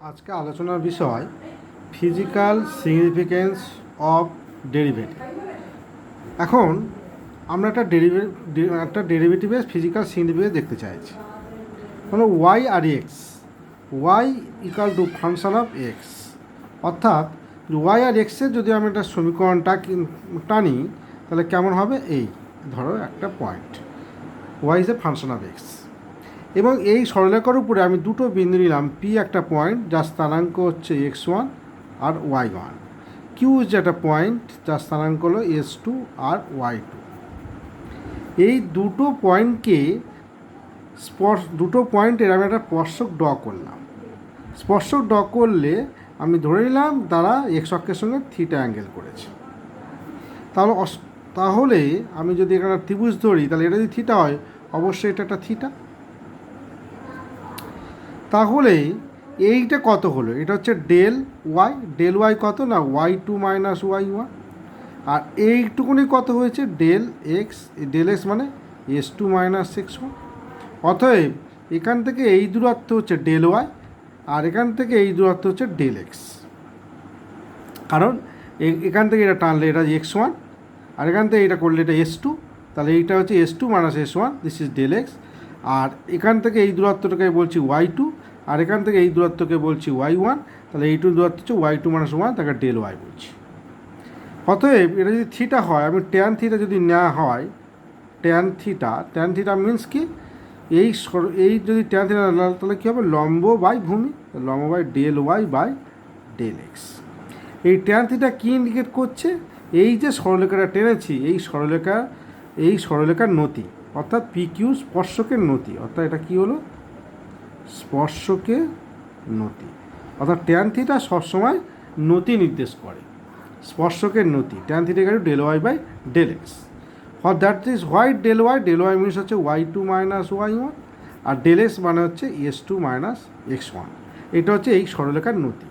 আজকে আলোচনার বিষয় ফিজিক্যাল সিগনিফিকেন্স অফ ডেরিভেটিভ। এখন আমরা একটা ডেরিভেটিভের ফিজিক্যাল সিগনিফিকেন্স দেখতে চাইছি। মানে ওয়াই আর X, Y equal to function of X, অর্থাৎ ওয়াই আর এক্সের যদি আমি একটা সমীকরণটা টানি তাহলে কেমন হবে, এই ধরো একটা point Y is a function of X, এবং এই সরলরেখার উপরে আমি দুটো বিন্দু নিলাম, পি একটা পয়েন্ট যার স্থানাঙ্ক হচ্ছে x1 আর y1, কিউ যে একটা পয়েন্ট যার স্থানাঙ্ক হলো s2 আর y2। এই দুটো পয়েন্টকে দুটো পয়েন্টের আমি একটা স্পর্শক ড্র করলাম। স্পর্শক ড্র করলে আমি ধরে নিলাম তারা এক্স অক্ষের সঙ্গে থিটা অ্যাঙ্গেল করেছে। তাহলে আমি যদি এখানে ত্রিভুজ ধরি তাহলে এটা যদি থিটা হয় অবশ্যই এটা একটা থিটা। তাহলে এইটা কত হলো, এটা হচ্ছে ডেল ওয়াই কত না y2 মাইনাস y1, আর এইটুকুনি কত হয়েছে ডেল এক্স মানে s2 মাইনাস x1। অতএব এখান থেকে এই দূরত্ব হচ্ছে ডেল ওয়াই, আর এখান থেকে এই দূরত্ব হচ্ছে ডেল এক্স। কারণ এখান থেকে এটা টানলে এটা x1, আর এখান থেকে এটা করলে এটা s2, তাহলে এইটা হচ্ছে s2 minus s1, this is del x. আর এখান থেকে এই দূরত্বটাকে বলছি y2, আর এখান থেকে এই দূরত্বকে বলছি y1, তাহলে এইটুকু দূরত্ব হচ্ছে y2 মাইনাস 1, তাকে ডেল ওয়াই বলছি। অতএব এটা যদি থিটা হয়, আমি ট্যান থিটা যদি নেওয়া হয়, ট্যান থিটা মিনস কি, এই যদি ট্যান থিটা তাহলে কী হবে, লম্ব বাই ভূমি, লম্ব by del Y by del X. এই ট্যান থিটা কী ইন্ডিকেট করছে, এই যে সরলরেখাটা টেনেছি এই সরলরেখার নতি, অর্থাৎ পি কিউ স্পর্শকের নতি, অর্থাৎ এটা কী হলো, স্পর্শকের নতি। অর্থাৎ ট্যান থিটা সবসময় নতি নির্দেশ করে, স্পর্শকের নতি। Tan theta equal to del Y by del X. For that is why del Y means হচ্ছে y2 মাইনাস y1, আর ডেল এক্স মানে হচ্ছে s2 মাইনাস x1। এটা হচ্ছে এই সরলরেখার নতি।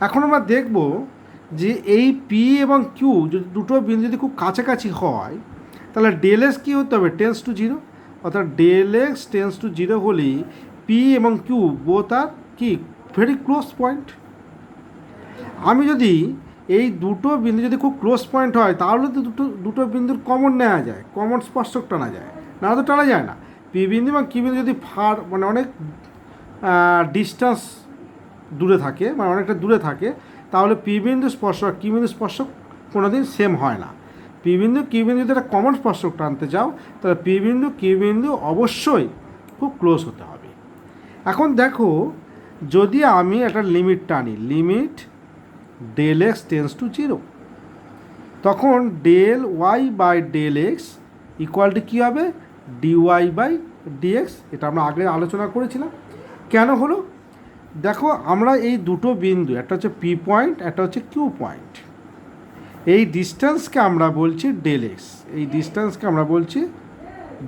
এখন আমরা দেখব যে এই পি এবং কিউ যদি দুটো বিন্দু যদি খুব কাছাকাছি হয় তাহলে ডেল এক্স কী হতে হবে, টেন্স টু জিরো। অর্থাৎ del x tends to zero হলেই পি এবং কিউ বোথ আর কি ভেরি ক্লোজ পয়েন্ট। আমি যদি এই দুটো বিন্দু যদি খুব ক্লোজ পয়েন্ট হয় তাহলে তো দুটো বিন্দুর কমন নেওয়া যায়, কমন স্পর্শক টানা যায়, না তো টানা যায় না। পি বিন্দু এবং কিউ বিন্দু যদি মানে অনেক ডিস্টেন্স দূরে থাকে, মানে অনেকটা দূরে থাকে, তাহলে পি বিন্দু স্পর্শক কিউ বিন্দু স্পর্শক কোনো দিন সেম হয় না। পি বিন্দু কিউ বিন্দু যদি একটা কমন স্পর্শক টানতে চাও তাহলে পি বিন্দু কিউ বিন্দু অবশ্যই খুব ক্লোজ হতে হবে। এখন দেখো, যদি আমি একটা লিমিট টানি, limit del x tends to zero, তখন del Y by del x equal to কী হবে, ডিওয়াই বাই ডিএক্স। এটা আমরা আগে আলোচনা করেছিলাম। কেন হলো দেখো, আমরা এই দুটো বিন্দু, একটা হচ্ছে পি পয়েন্ট, একটা হচ্ছে কিউ পয়েন্ট, এই ডিস্টেন্সকে আমরা বলছি ডেল এক্স, এই ডিস্টেন্সকে আমরা বলছি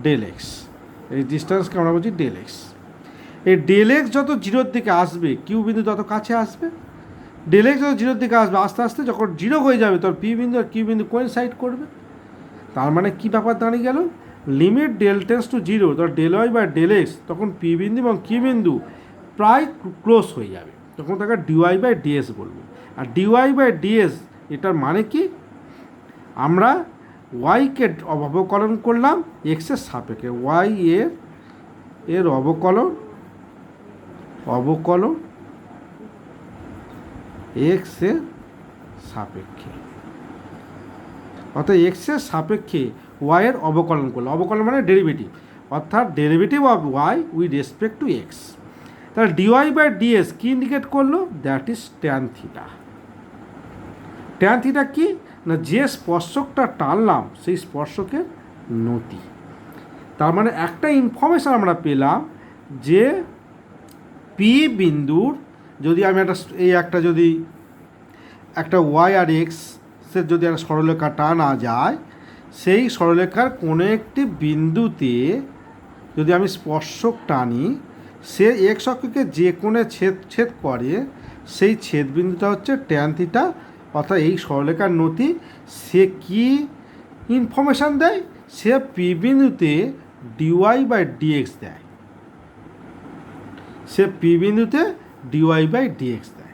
ডেল এক্স, এই ডিস্টেন্সকে আমরা বলছি ডেল এক্স। এই ডেল এক্স যত জিরোর দিকে আসবে কিউ বিন্দু তত কাছে আসবে, ডেল এক্স যত জিরোর দিকে আসবে আস্তে আস্তে যখন জিরো হয়ে যাবে তখন পি বিন্দু আর কিউ বিন্দু কোইনসাইড করবে। তার মানে কী ব্যাপার দাঁড়িয়ে গেল, limit del tends to zero, তখন del Y by del x, তখন পি বিন্দু এবং কিউ বিন্দু প্রায় ক্লোজ হয়ে যাবে, তখন তাকে ডিওয়াই বাই ডিএস বলবো। আর ডিওয়াই বাই ডিএস এটার মানে কি, আমরা ওয়াইকে অবকলন করলাম এক্সের সাপেক্ষে, ওয়াই এর অবকলন এক্সের সাপেক্ষে, অর্থাৎ এক্সের সাপেক্ষে ওয়াইয়ের অবকলন করলো। অবকলন মানে ডেরিভেটিভ, অর্থাৎ derivative of y with respect to x. তাহলে ডিওয়াই বাই ডিএস কী ইন্ডিকেট করলো, that is tan theta. Tan theta কি না, যে স্পর্শকটা টানলাম সেই স্পর্শকের নতি। তার মানে একটা ইনফরমেশান আমরা পেলাম যে পি বিন্দুর যদি আমি একটা ওয়াই আর এক্সের যদি একটা সরলরেখা টানা যায়, সেই সরলরেখার কোনো একটি বিন্দুতে যদি আমি স্পর্শক টানি, সে এক্স অক্ষকে যে কোণে ছেদ করে, সেই ছেদ বিন্দুটা হচ্ছে ট্যান থিটা। অর্থাৎ এই সরলরেখার নতি সে কি ইনফরমেশান দেয়, সে পি বিন্দুতে ডিওয়াই বাই ডিএক্স দেয়, সে পি বিন্দুতে ডিওয়াই বাই ডিএক্স দেয়।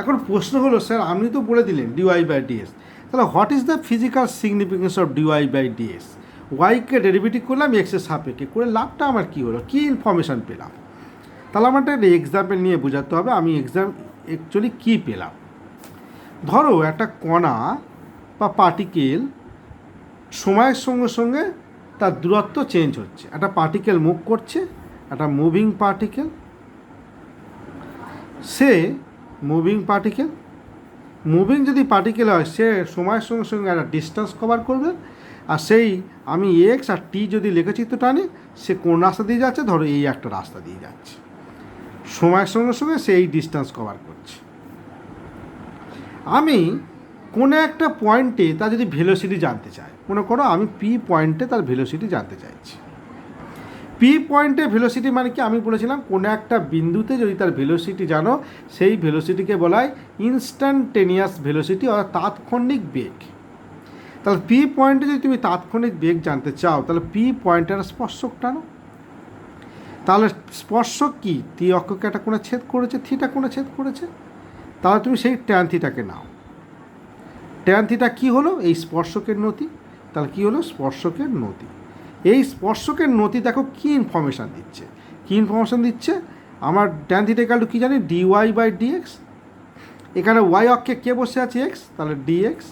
এখন প্রশ্ন হলো স্যার আপনি তো বলে দিলেন ডিওয়াই বাই ডিএক্স, তাহলে what is the physical significance of d y by d x? ওয়াইকে ডেরিভেটিভ করলাম এক্সের সাপেক্ষে, করে লাভটা আমার কী হলো, কী ইনফরমেশান পেলাম? তাহলে আমার একটা এক্সাম্পল নিয়ে বোঝাতে হবে আমি অ্যাকচুয়ালি কী পেলাম। ধরো একটা কণা বা পার্টিকেল সময়ের সঙ্গে সঙ্গে তার দূরত্ব চেঞ্জ হচ্ছে। একটা পার্টিকেল মুভ করছে, একটা মুভিং পার্টিকেল, সে মুভিং যদি পার্টিকেল হয় সে সময়ের সঙ্গে সঙ্গে একটা ডিস্টেন্স কভার করবে। আর সেই আমি এক্স আর টি যদি লেখচিত্র টানি, সে কোন রাস্তা দিয়ে যাচ্ছে, ধরো এই একটা রাস্তা দিয়ে যাচ্ছে, সময়ের সঙ্গে সঙ্গে সে এই ডিস্টেন্স কভার করছে। আমি কোনো একটা পয়েন্টে তার যদি ভেলোসিটি জানতে চাই, মনে করো আমি পি পয়েন্টে তার ভেলোসিটি জানতে চাইছি। পি পয়েন্টে ভেলোসিটি মানে কি, আমি বলেছিলাম কোনো একটা বিন্দুতে যদি তার ভেলোসিটি জানো, সেই ভেলোসিটিকে বলা হয় ইনস্ট্যান্টেনিয়াস ভেলোসিটি অর্থাৎ তাৎক্ষণিক বেগ। তাহলে পি পয়েন্টে যদি তুমি তাৎক্ষণিক বেগ জানতে চাও, তাহলে পি পয়েন্টের স্পর্শক টানো। তাহলে স্পর্শক কি, টি অক্ষকে একটা কোণে ছেদ করেছে, থিটা কোণে ছেদ করেছে, তাহলে তুমি সেই ট্যান থিটাকে নাও। ট্যান থিটা কী হলো, এই স্পর্শকের নতি। তাহলে কী হলো, স্পর্শকের নতি। এই স্পর্শকের নতি দেখো কী ইনফরমেশান দিচ্ছে, আমার ট্যান থিটা ইকুয়াল টু কী জানি, ডিওয়াই বাই ডিএক্স। এখানে ওয়াই অক্ষে কে বসে আছে, এক্স, তাহলে ডিএক্স।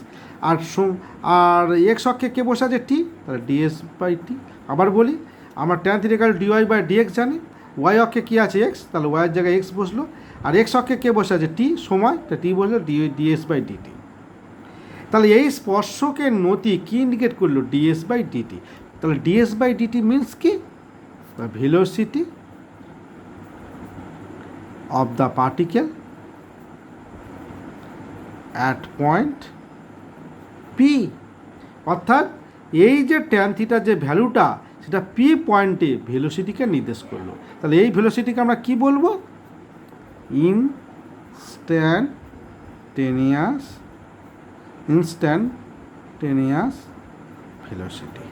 আর এক্স অক্ষে কে বসে আছে, টি, তাহলে ডিএস বাই টি। আবার বলি, আমার tan theta equal to dy by dx জানি, ওয়াই অক্ষে কী আছে, এক্স, তাহলে ওয়াইয়ের জায়গায় এক্স বসলো। আর এক্স অক্ষে কে বসে আছে, টি, সময়, তা টি বসলো ডিএস বাই ডিটি। তাহলে এই স্পর্শকের নতি কী ইন্ডিকেট করলো, ডিএস বাই ডিটি। তাহলে ডিএস বাই ডিটি মিনস কি, the velocity of the particle at point P. অর্থাৎ এই যে ট্যান থিটার যে ভ্যালুটা, সেটা পি পয়েন্টে ভেলোসিটিকে নির্দেশ করলো। তাহলে এই ভেলোসিটিকে আমরা কি বলবো, ইনস্ট্যান্টেনিয়াস ভেলোসিটি,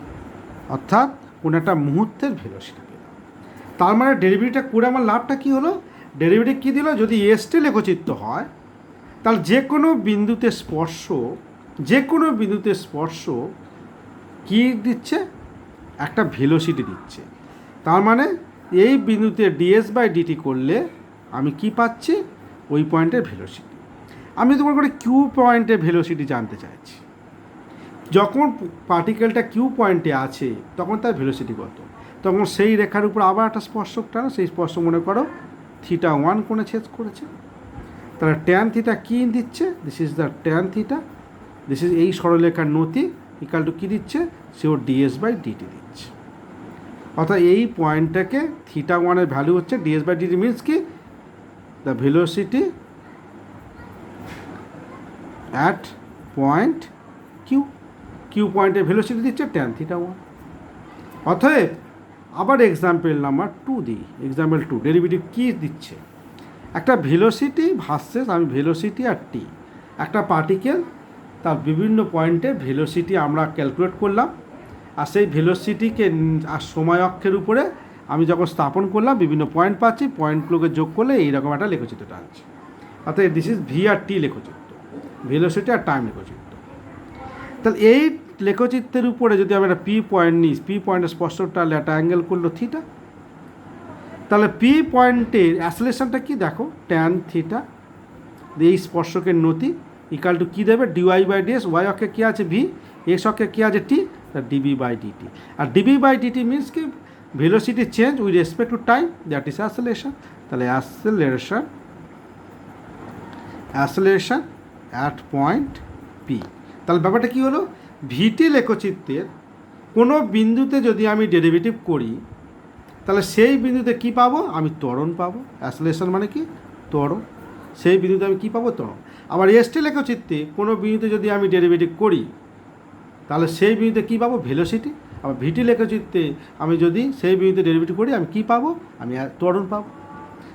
অর্থাৎ কোনো একটা মুহূর্তের ভেলোসিটি পেলাম। তার মানে ডেরিভেটিভটা করে আমার লাভটা কী হলো, ডেরিভেটিভ কী দিল, যদি এসটি লেখচিত্র হয় তাহলে যে কোনো বিন্দুতে স্পর্শ কী দিচ্ছে, একটা ভেলোসিটি দিচ্ছে। তার মানে এই বিন্দুতে ডিএস বাই ডিটি করলে আমি কি পাচ্ছি, ওই পয়েন্টের ভেলোসিটি। আমি তোমার করে কিউ পয়েন্টের ভেলোসিটি জানতে চাইছি। যখন পার্টিকেলটা কিউ পয়েন্টে আছে তখন তার ভেলোসিটি কত, তখন সেই রেখার উপর আবার একটা স্পর্শক টানো, সেই স্পর্শ মনে করো থিটা 1 কোণে ছেদ করেছে। তাহলে ট্যান থিটা কী দিচ্ছে, this is the tan theta, this is এই সরলরেখার নতি ইকাল টু কী দিচ্ছে, সেও ডিএস বাই ডিটি দিচ্ছে। অর্থাৎ এই পয়েন্টটাকে থিটা 1-এর ভ্যালু হচ্ছে ডিএস বাই ডিটি, মিনস কি, the velocity at point Q পয়েন্টের ভেলোসিটি দিচ্ছে ট্যান থিটা 1। অতএব আবার এক্সাম্পল নাম্বার 2 দিই। এক্সাম্পল 2 ডেরিভেটিভ কী দিচ্ছে, একটা ভেলোসিটি ভার্সেস, আমি ভেলোসিটি আর টি, একটা পার্টিকেল তার বিভিন্ন পয়েন্টে ভেলোসিটি আমরা ক্যালকুলেট করলাম। আর সেই ভেলোসিটিকে আর সময় অক্ষের উপরে আমি যখন স্থাপন করলাম বিভিন্ন পয়েন্ট পাচ্ছি, পয়েন্টগুলোকে যোগ করলে এইরকম একটা লেখচিত্র টানছে। অর্থাৎ দিস ইজ ভি আর টি লেখচিত্র, ভেলোসিটি আর টাইম লেখচিত্র। তাহলে এই লেখচিত্রের উপরে যদি আমি একটা পি পয়েন্ট নিই, পি পয়েন্টের স্পর্শক টানলে একটা অ্যাঙ্গেল করলো থিটা। তাহলে পি পয়েন্টের অ্যাসেলেশনটা কি দেখো, ট্যান থিটা, এই স্পর্শকের নতি ইকাল টু কী দেবে, ডিওয়াই বাই ডিএস। ওয়াই অক্ষে কী আছে ভি, এক্স অক্ষে কী আছে টি, ডিবি বাই ডিটি। আর ডিবি বাই ডিটি মিনস কি, velocity change with respect to time, that is acceleration. তাহলে অ্যাসেলেশন অ্যাট পয়েন্ট পি। তাহলে ব্যাপারটা কী হলো, ভিটি লেখচিত্রের কোনো বিন্দুতে যদি আমি ডেরিভেটিভ করি, তাহলে সেই বিন্দুতে কী পাবো, আমি ত্বরণ পাবো। অ্যাসেলেশন মানে কি, ত্বরণ। সেই বিন্দুতে আমি কী পাবো, ত্বরণ। আবার এসটি লেখচিত্রে কোনো বিন্দুতে যদি আমি ডেরিভেটিভ করি, তাহলে সেই বিন্দুতে কী পাবো, ভেলোসিটি। আবার ভিটি লেখচিত্রে আমি যদি সেই বিন্দুতে ডেরিভেটিভ করি, আমি কী পাবো, আমি ত্বরণ পাবো।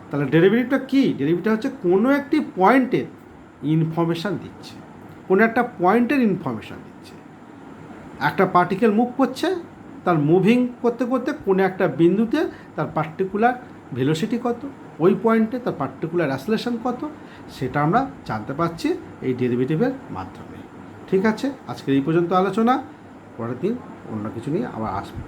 তাহলে ডেরিভেটিভটা কী, ডেরিভেটিভটা হচ্ছে কোনো একটি পয়েন্টের ইনফরমেশান দিচ্ছে, কোনো একটা পয়েন্টের ইনফরমেশান দিচ্ছে। একটা পার্টিকেল মুভ করছে, তার মুভিং করতে করতে কোনো একটা বিন্দুতে তার পার্টিকুলার ভেলোসিটি কত, ওই পয়েন্টে তার পার্টিকুলার অ্যাসেলেশন কত সেটা আমরা জানতে পারছি এই ডেরিভেটিভের মাধ্যমে। ঠিক আছে, আজকের এই পর্যন্ত আলোচনা, পরের দিন অন্য কিছু নিয়ে আবার আসবো।